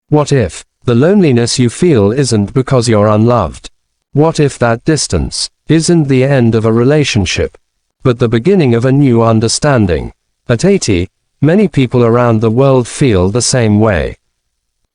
What if the loneliness you feel isn't because you're unloved? What if that distance isn't the end of a relationship, but the beginning of a new understanding? At 80, many people around the world feel the same way.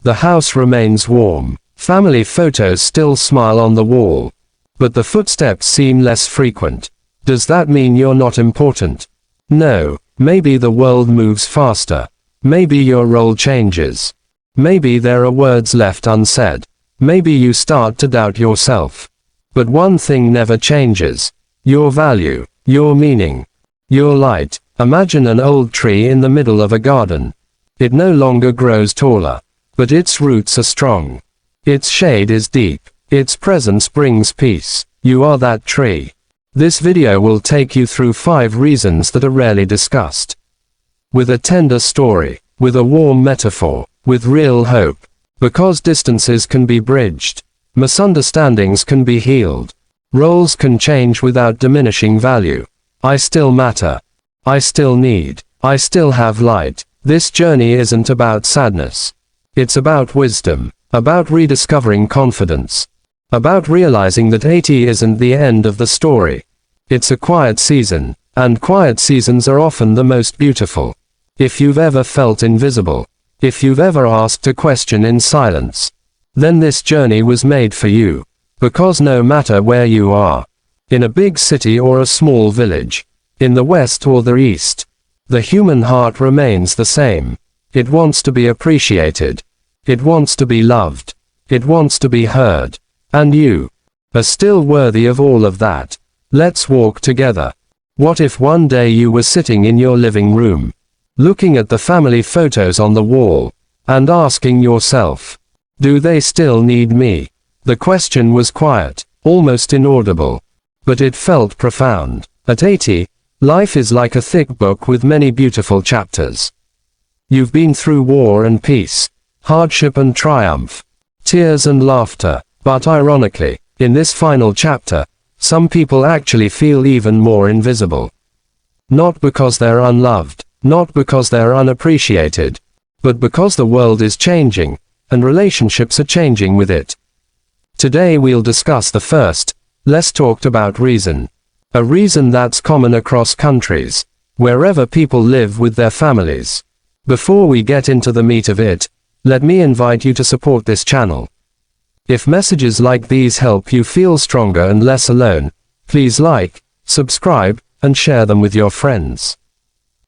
The house remains warm, family photos still smile on the wall, but the footsteps seem less frequent. Does that mean you're not important? No, maybe the world moves faster. Maybe your role changes. Maybe there are words left unsaid. Maybe you start to doubt yourself. But one thing never changes: your value, your meaning, your light. Imagine an old tree in the middle of a garden. It no longer grows taller, but its roots are strong. Its shade is deep. Its presence brings peace. You are that tree. This video will take you through 5 reasons that are rarely discussed. With a tender story, with a warm metaphor, with real hope. Because distances can be bridged. Misunderstandings can be healed. Roles can change without diminishing value. I still matter. I still need. I still have light. This journey isn't about sadness. It's about wisdom. About rediscovering confidence. About realizing that 80 isn't the end of the story. It's a quiet season, and quiet seasons are often the most beautiful. If you've ever felt invisible, if you've ever asked a question in silence, then this journey was made for you. Because no matter where you are, in a big city or a small village, in the West or the East, the human heart remains the same. It wants to be appreciated. It wants to be loved. It wants to be heard. And you are still worthy of all of that. Let's walk together. What if one day you were sitting in your living room, looking at the family photos on the wall, and asking yourself, do they still need me? The question was quiet, almost inaudible, but it felt profound. At 80, life is like a thick book with many beautiful chapters. You've been through war and peace, hardship and triumph, tears and laughter, but ironically, in this final chapter, some people actually feel even more invisible. Not because they're unloved, not because they're unappreciated, but because the world is changing, and relationships are changing with it. Today we'll discuss the first, less talked about reason. A reason that's common across countries, wherever people live with their families. Before we get into the meat of it, let me invite you to support this channel. If messages like these help you feel stronger and less alone, please like, subscribe, and share them with your friends.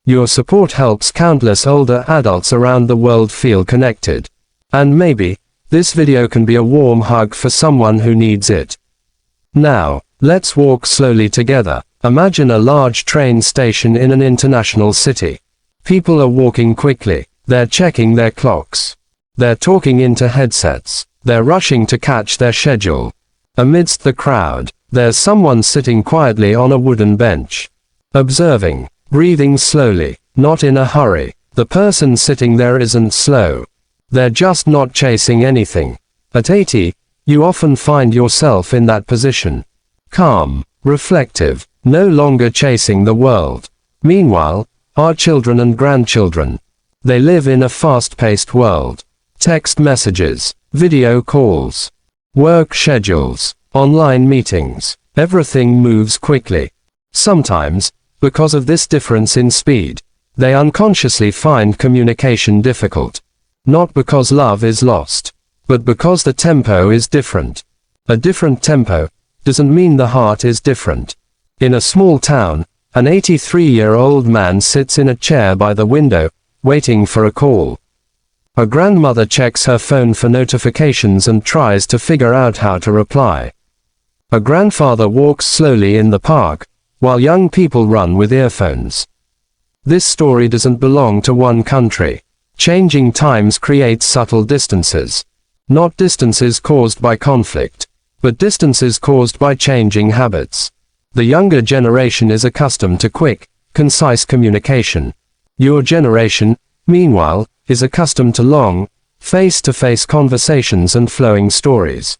Your support helps countless older adults around the world feel connected. And maybe, this video can be a warm hug for someone who needs it. Now, let's walk slowly together. Imagine a large train station in an international city. People are walking quickly. They're checking their clocks. They're talking into headsets. They're rushing to catch their schedule. Amidst the crowd, there's someone sitting quietly on a wooden bench. Observing, breathing slowly, not in a hurry. The person sitting there isn't slow. They're just not chasing anything. At 80, you often find yourself in that position. Calm, reflective, no longer chasing the world. Meanwhile, our children and grandchildren, they live in a fast-paced world. Text messages, video calls, work schedules, online meetings, everything moves quickly. Sometimes, because of this difference in speed, they unconsciously find communication difficult. Not because love is lost, but because the tempo is different. A different tempo doesn't mean the heart is different. In a small town, an 83-year-old man sits in a chair by the window, waiting for a call. A grandmother checks her phone for notifications and tries to figure out how to reply. A grandfather walks slowly in the park, while young people run with earphones. This story doesn't belong to one country. Changing times create subtle distances. Not distances caused by conflict, but distances caused by changing habits. The younger generation is accustomed to quick, concise communication. Your generation, meanwhile, is accustomed to long, face-to-face conversations and flowing stories.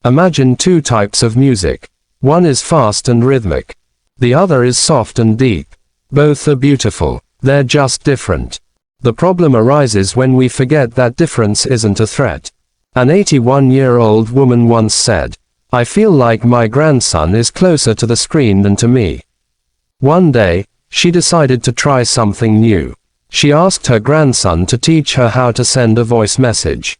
Imagine 2 types of music. One is fast and rhythmic. The other is soft and deep. Both are beautiful. They're just different. The problem arises when we forget that difference isn't a threat. An 81-year-old woman once said, "I feel like my grandson is closer to the screen than to me." One day, she decided to try something new. She asked her grandson to teach her how to send a voice message.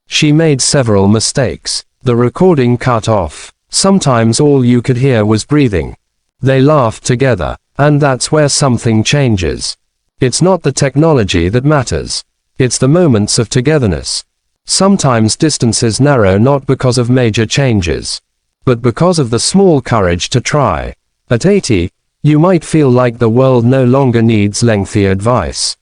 She made several mistakes. The recording cut off. Sometimes all you could hear was breathing. They laughed together, and that's where something changes. It's not the technology that matters. It's the moments of togetherness. Sometimes distances narrow not because of major changes, but because of the small courage to try. At 80, you might feel like the world no longer needs lengthy advice.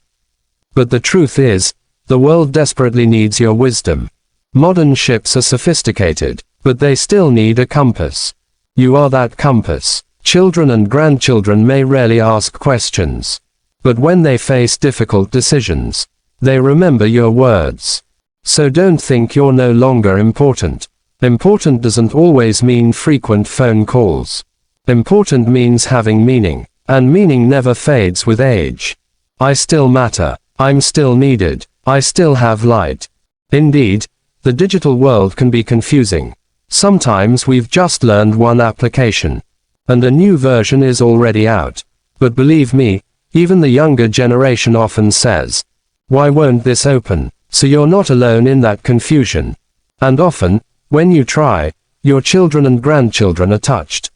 But the truth is, the world desperately needs your wisdom. Modern ships are sophisticated, but they still need a compass. You are that compass. Children and grandchildren may rarely ask questions, but when they face difficult decisions, they remember your words. So don't think you're no longer important. Important doesn't always mean frequent phone calls. Important means having meaning, and meaning never fades with age. I still matter. I'm still needed. I still have light. Indeed, the digital world can be confusing. Sometimes we've just learned one application, and a new version is already out. But believe me, even the younger generation often says, "Why won't this open?" So you're not alone in that confusion. And often, when you try, your children and grandchildren are touched.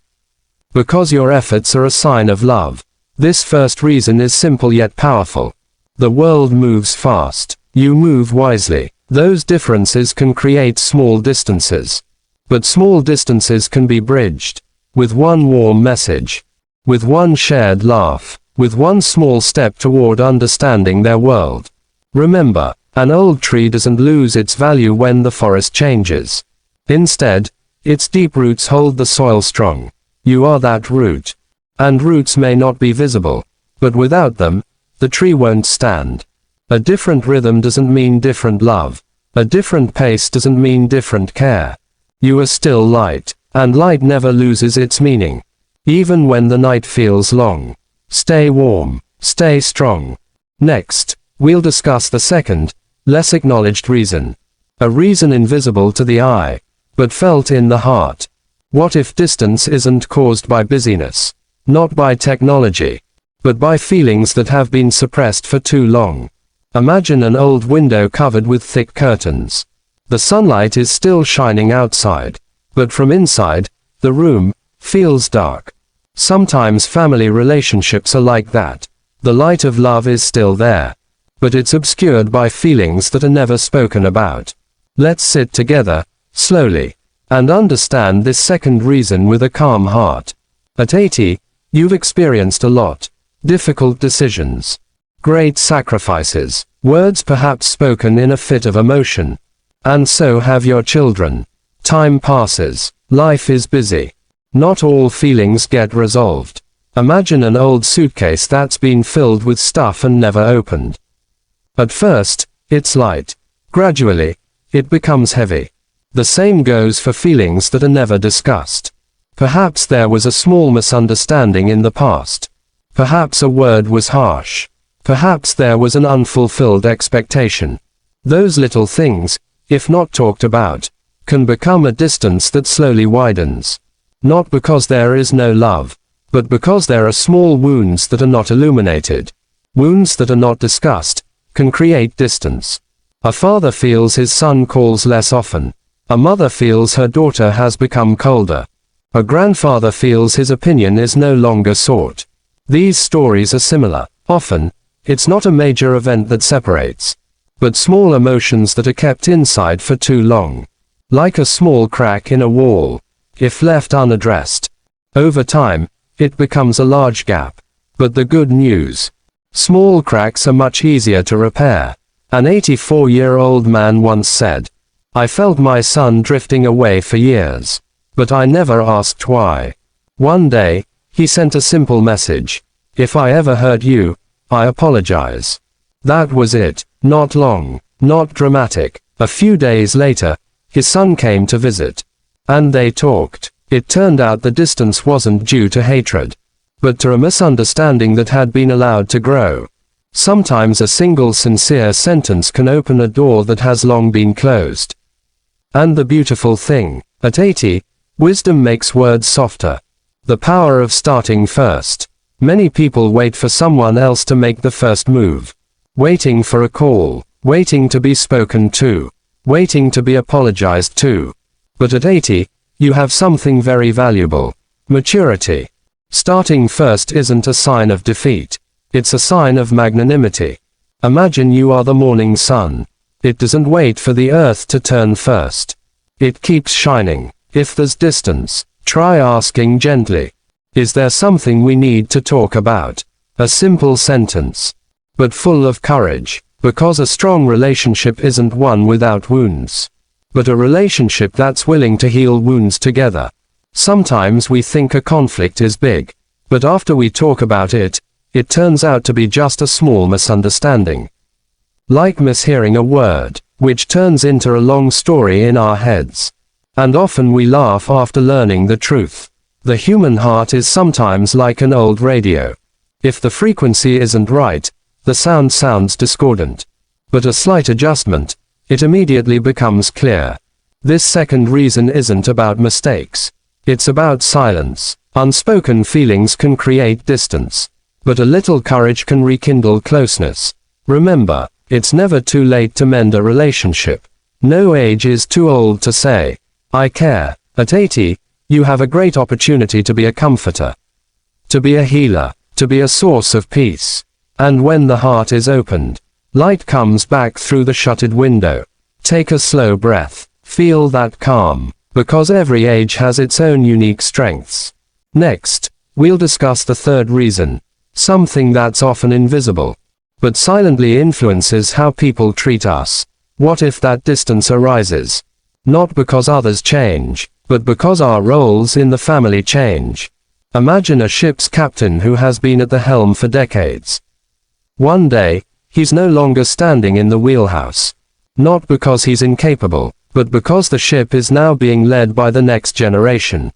Because your efforts are a sign of love. This first reason is simple yet powerful. The world moves fast. You move wisely. Those differences can create small distances. But small distances can be bridged. With one warm message. With one shared laugh. With one small step toward understanding their world. Remember, an old tree doesn't lose its value when the forest changes. Instead, its deep roots hold the soil strong. You are that root. And roots may not be visible, but without them, the tree won't stand. A different rhythm doesn't mean different love. A different pace doesn't mean different care. You are still light, and light never loses its meaning. Even when the night feels long. Stay warm. Stay strong. Next, we'll discuss the second, less acknowledged reason. A reason invisible to the eye, but felt in the heart. What if distance isn't caused by busyness? Not by technology, but by feelings that have been suppressed for too long. Imagine an old window covered with thick curtains. The sunlight is still shining outside, but from inside, the room feels dark. Sometimes family relationships are like that. The light of love is still there, but it's obscured by feelings that are never spoken about. Let's sit together, slowly, and understand this second reason with a calm heart. At 80, you've experienced a lot. Difficult decisions. Great sacrifices. Words perhaps spoken in a fit of emotion. And so have your children. Time passes. Life is busy. Not all feelings get resolved. Imagine an old suitcase that's been filled with stuff and never opened. At first, it's light. Gradually, it becomes heavy. The same goes for feelings that are never discussed. Perhaps there was a small misunderstanding in the past. Perhaps a word was harsh. Perhaps there was an unfulfilled expectation. Those little things, if not talked about, can become a distance that slowly widens. Not because there is no love, but because there are small wounds that are not illuminated. Wounds that are not discussed can create distance. A father feels his son calls less often. A mother feels her daughter has become colder. A grandfather feels his opinion is no longer sought. These stories are similar. Often, it's not a major event that separates, but small emotions that are kept inside for too long. Like a small crack in a wall. If left unaddressed, over time, it becomes a large gap. But the good news. Small cracks are much easier to repair. An 84-year-old man once said, "I felt my son drifting away for years, but I never asked why. One day, he sent a simple message. If I ever hurt you, I apologize." That was it. Not long, not dramatic. A few days later, his son came to visit. And they talked. It turned out the distance wasn't due to hatred, but to a misunderstanding that had been allowed to grow. Sometimes a single sincere sentence can open a door that has long been closed. And the beautiful thing, at 80, wisdom makes words softer. The power of starting first. Many people wait for someone else to make the first move. Waiting for a call, waiting to be spoken to, waiting to be apologized to. But at 80, you have something very valuable. Maturity. Starting first isn't a sign of defeat. It's a sign of magnanimity. Imagine you are the morning sun. It doesn't wait for the earth to turn first. It keeps shining. If there's distance, try asking gently. Is there something we need to talk about? A simple sentence, but full of courage, because a strong relationship isn't one without wounds, but a relationship that's willing to heal wounds together. Sometimes we think a conflict is big, but after we talk about it, it turns out to be just a small misunderstanding. Like mishearing a word, which turns into a long story in our heads. And often we laugh after learning the truth. The human heart is sometimes like an old radio. If the frequency isn't right, the sound sounds discordant. But a slight adjustment, it immediately becomes clear. This second reason isn't about mistakes. It's about silence. Unspoken feelings can create distance. But a little courage can rekindle closeness. Remember, it's never too late to mend a relationship. No age is too old to say, I care. At 80, you have a great opportunity to be a comforter, to be a healer, to be a source of peace. And when the heart is opened, light comes back through the shuttered window. Take a slow breath, feel that calm, because every age has its own unique strengths. Next, we'll discuss the third reason, something that's often invisible, but silently influences how people treat us. What if that distance arises? Not because others change, but because our roles in the family change. Imagine a ship's captain who has been at the helm for decades. One day, he's no longer standing in the wheelhouse. Not because he's incapable, but because the ship is now being led by the next generation.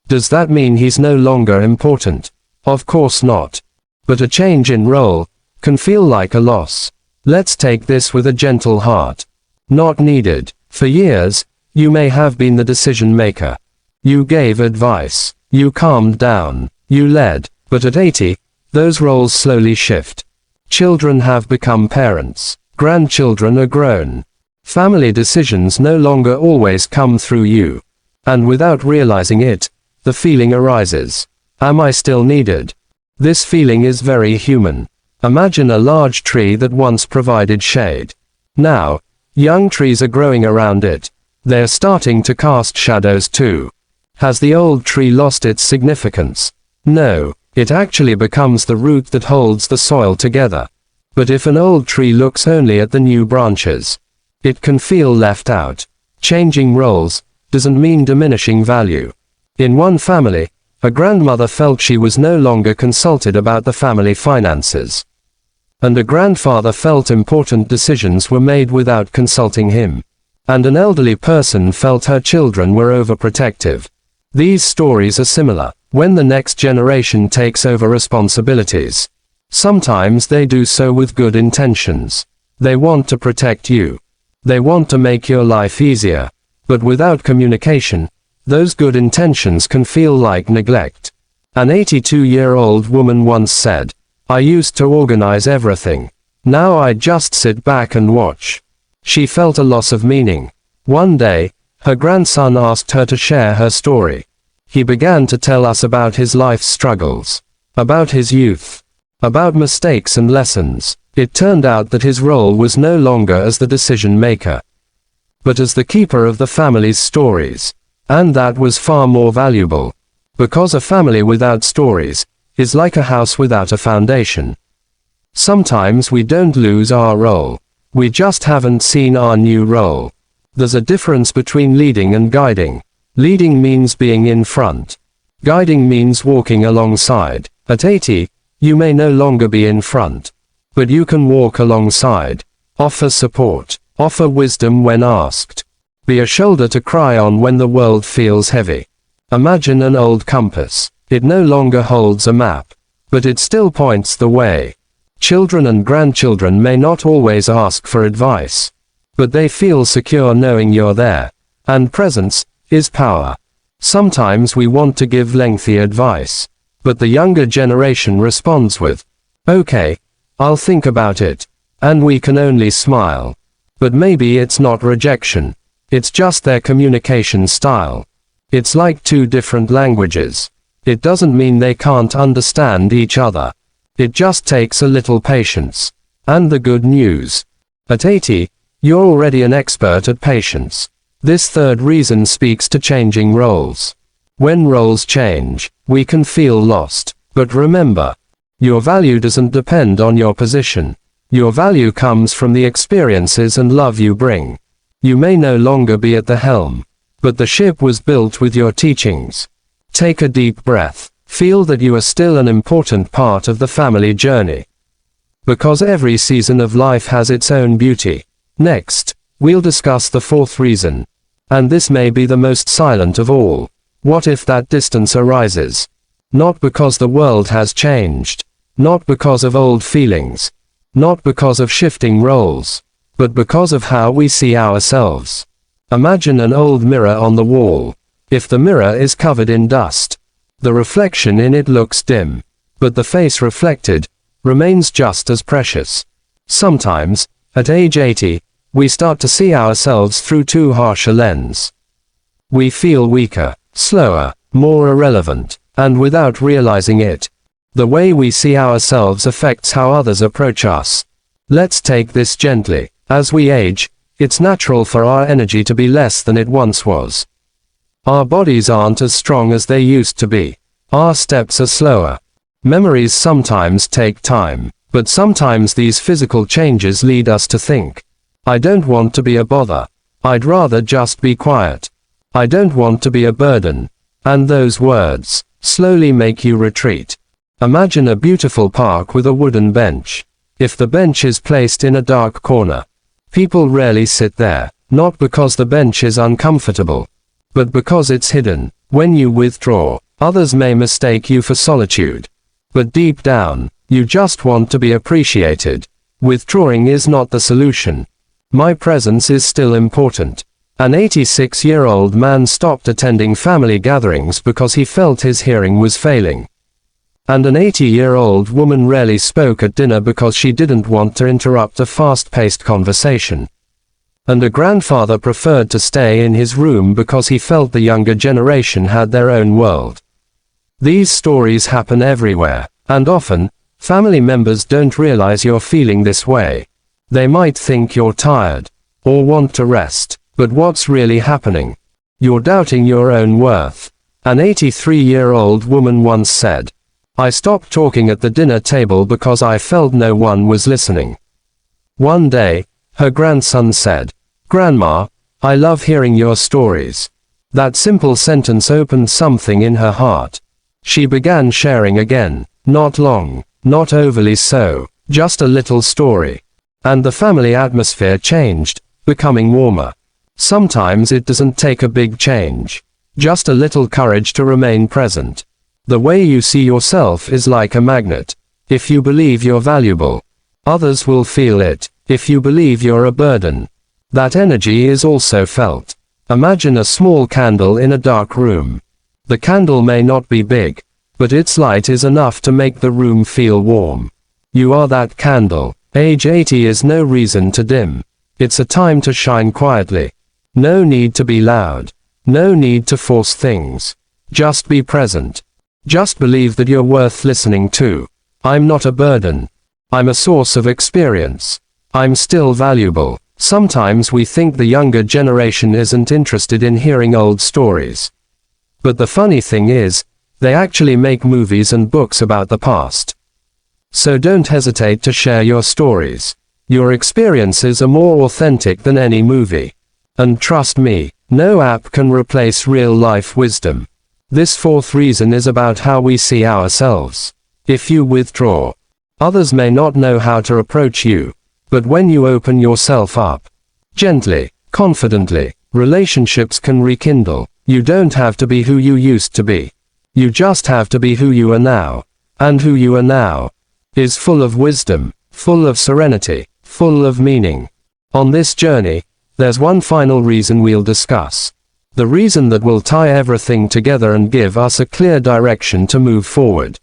Does that mean he's no longer important? Of course not. But a change in role can feel like a loss. Let's take this with a gentle heart. Not needed. For years, you may have been the decision maker. You gave advice. You calmed down. You led. But at 80, those roles slowly shift. Children have become parents. Grandchildren are grown. Family decisions no longer always come through you. And without realizing it, the feeling arises. Am I still needed? This feeling is very human. Imagine a large tree that once provided shade. Now, young trees are growing around it. They're starting to cast shadows too. Has the old tree lost its significance? No, it actually becomes the root that holds the soil together. But if an old tree looks only at the new branches, it can feel left out. Changing roles doesn't mean diminishing value. In one family, a grandmother felt she was no longer consulted about the family finances. And a grandfather felt important decisions were made without consulting him. And an elderly person felt her children were overprotective. These stories are similar. When the next generation takes over responsibilities, sometimes they do so with good intentions. They want to protect you. They want to make your life easier. But without communication, those good intentions can feel like neglect. An 82-year-old woman once said, I used to organize everything. Now I just sit back and watch. She felt a loss of meaning. One day, her grandson asked her to share her story. He began to tell us about his life's struggles, about his youth, about mistakes and lessons. It turned out that his role was no longer as the decision maker, but as the keeper of the family's stories. And that was far more valuable. Because a family without stories is like a house without a foundation. Sometimes we don't lose our role. We just haven't seen our new role. There's a difference between leading and guiding. Leading means being in front. Guiding means walking alongside. At 80, you may no longer be in front, but you can walk alongside. Offer support. Offer wisdom when asked. Be a shoulder to cry on when the world feels heavy. Imagine an old compass. It no longer holds a map, but it still points the way. Children and grandchildren may not always ask for advice, but they feel secure knowing you're there, and presence is power. Sometimes we want to give lengthy advice, but the younger generation responds with, "Okay, I'll think about it," and we can only smile. But maybe it's not rejection, it's just their communication style. It's like two different languages. It doesn't mean they can't understand each other. It just takes a little patience. And the good news. At 80, you're already an expert at patience. This third reason speaks to changing roles. When roles change, we can feel lost. But remember, your value doesn't depend on your position. Your value comes from the experiences and love you bring. You may no longer be at the helm, but the ship was built with your teachings. Take a deep breath. Feel that you are still an important part of the family journey. Because every season of life has its own beauty. Next, we'll discuss the fourth reason. And this may be the most silent of all. What if that distance arises? Not because the world has changed. Not because of old feelings. Not because of shifting roles. But because of how we see ourselves. Imagine an old mirror on the wall. If the mirror is covered in dust, the reflection in it looks dim, but the face reflected remains just as precious. Sometimes, at age 80, we start to see ourselves through too harsh a lens. We feel weaker, slower, more irrelevant, and without realizing it, the way we see ourselves affects how others approach us. Let's take this gently. As we age, it's natural for our energy to be less than it once was. Our bodies aren't as strong as they used to be. Our steps are slower. Memories sometimes take time, but sometimes these physical changes lead us to think, I don't want to be a bother. I'd rather just be quiet. I don't want to be a burden. And those words slowly make you retreat. Imagine a beautiful park with a wooden bench. If the bench is placed in a dark corner, people rarely sit there, not because the bench is uncomfortable, but because it's hidden. When you withdraw, others may mistake you for solitude. But deep down, you just want to be appreciated. Withdrawing is not the solution. My presence is still important. An 86-year-old man stopped attending family gatherings because he felt his hearing was failing. And an 80-year-old woman rarely spoke at dinner because she didn't want to interrupt a fast-paced conversation. And a grandfather preferred to stay in his room because he felt the younger generation had their own world. These stories happen everywhere, and often, family members don't realize you're feeling this way. They might think you're tired, or want to rest, but what's really happening? You're doubting your own worth. An 83-year-old woman once said, I stopped talking at the dinner table because I felt no one was listening. One day, her grandson said, Grandma, I love hearing your stories. That simple sentence opened something in her heart. She began sharing again, not long, not overly so, just a little story. And the family atmosphere changed, becoming warmer. Sometimes it doesn't take a big change. Just a little courage to remain present. The way you see yourself is like a magnet. If you believe you're valuable, others will feel it. If you believe you're a burden, that energy is also felt. Imagine a small candle in a dark room. The candle may not be big, but its light is enough to make the room feel warm. You are that candle. Age 80 is no reason to dim. It's a time to shine quietly. No need to be loud. No need to force things. Just be present. Just believe that you're worth listening to. I'm not a burden. I'm a source of experience. I'm still valuable. Sometimes we think the younger generation isn't interested in hearing old stories. But the funny thing is, they actually make movies and books about the past. So don't hesitate to share your stories. Your experiences are more authentic than any movie. And trust me, no app can replace real-life wisdom. This fourth reason is about how we see ourselves. If you withdraw, others may not know how to approach you. But when you open yourself up, gently, confidently, relationships can rekindle. You don't have to be who you used to be. You just have to be who you are now. And who you are now is full of wisdom, full of serenity, full of meaning. On this journey, there's one final reason we'll discuss. The reason that will tie everything together and give us a clear direction to move forward.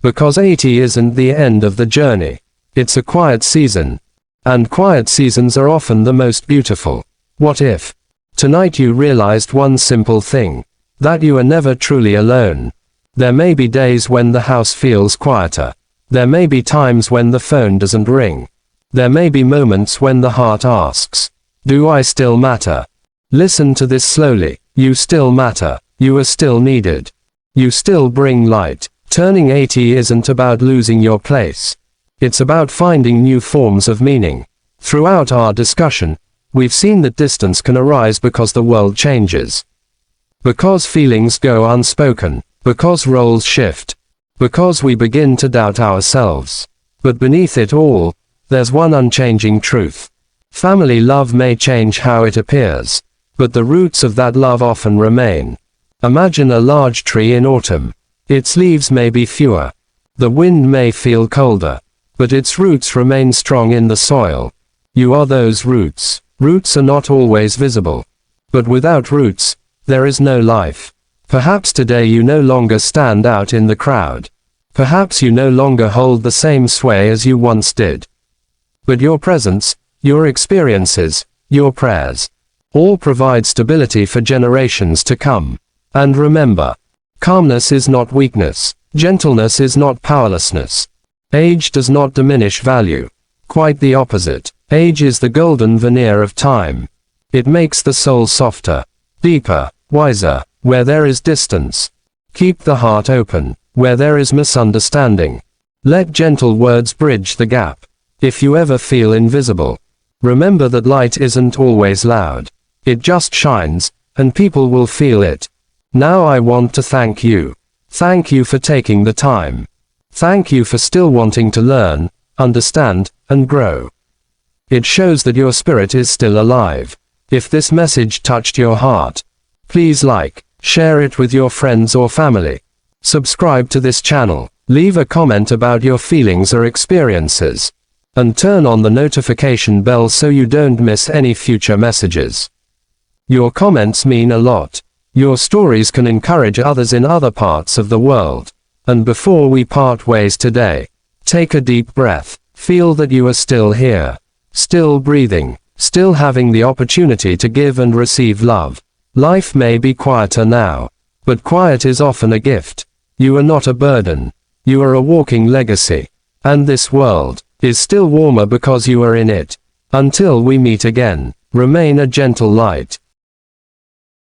Because 80 isn't the end of the journey. It's a quiet season. And quiet seasons are often the most beautiful. What if tonight you realized one simple thing? That you are never truly alone. There may be days when the house feels quieter. There may be times when the phone doesn't ring. There may be moments when the heart asks, do I still matter? Listen to this slowly. You still matter. You are still needed. You still bring light. Turning 80 isn't about losing your place. It's about finding new forms of meaning. Throughout our discussion, we've seen that distance can arise because the world changes. Because feelings go unspoken. Because roles shift. Because we begin to doubt ourselves. But beneath it all, there's one unchanging truth. Family love may change how it appears, but the roots of that love often remain. Imagine a large tree in autumn. Its leaves may be fewer. The wind may feel colder, but its roots remain strong in the soil. You are those roots. Roots are not always visible. But without roots, there is no life. Perhaps today you no longer stand out in the crowd. Perhaps you no longer hold the same sway as you once did. But your presence, your experiences, your prayers, all provide stability for generations to come. And remember, calmness is not weakness. Gentleness is not powerlessness. Age does not diminish value. Quite the opposite. Age is the golden veneer of time. It makes the soul softer, deeper, wiser, where there is distance. Keep the heart open, where there is misunderstanding. Let gentle words bridge the gap. If you ever feel invisible, remember that light isn't always loud. It just shines, and people will feel it. Now I want to thank you. Thank you for taking the time. Thank you for still wanting to learn, understand, and grow. It shows that your spirit is still alive. If this message touched your heart, please like, share it with your friends or family. Subscribe to this channel, leave a comment about your feelings or experiences, and turn on the notification bell so you don't miss any future messages. Your comments mean a lot. Your stories can encourage others in other parts of the world. And before we part ways today, take a deep breath. Feel that you are still here, still breathing, still having the opportunity to give and receive love. Life may be quieter now, but quiet is often a gift. You are not a burden. You are a walking legacy. And this world is still warmer because you are in it. Until we meet again, remain a gentle light.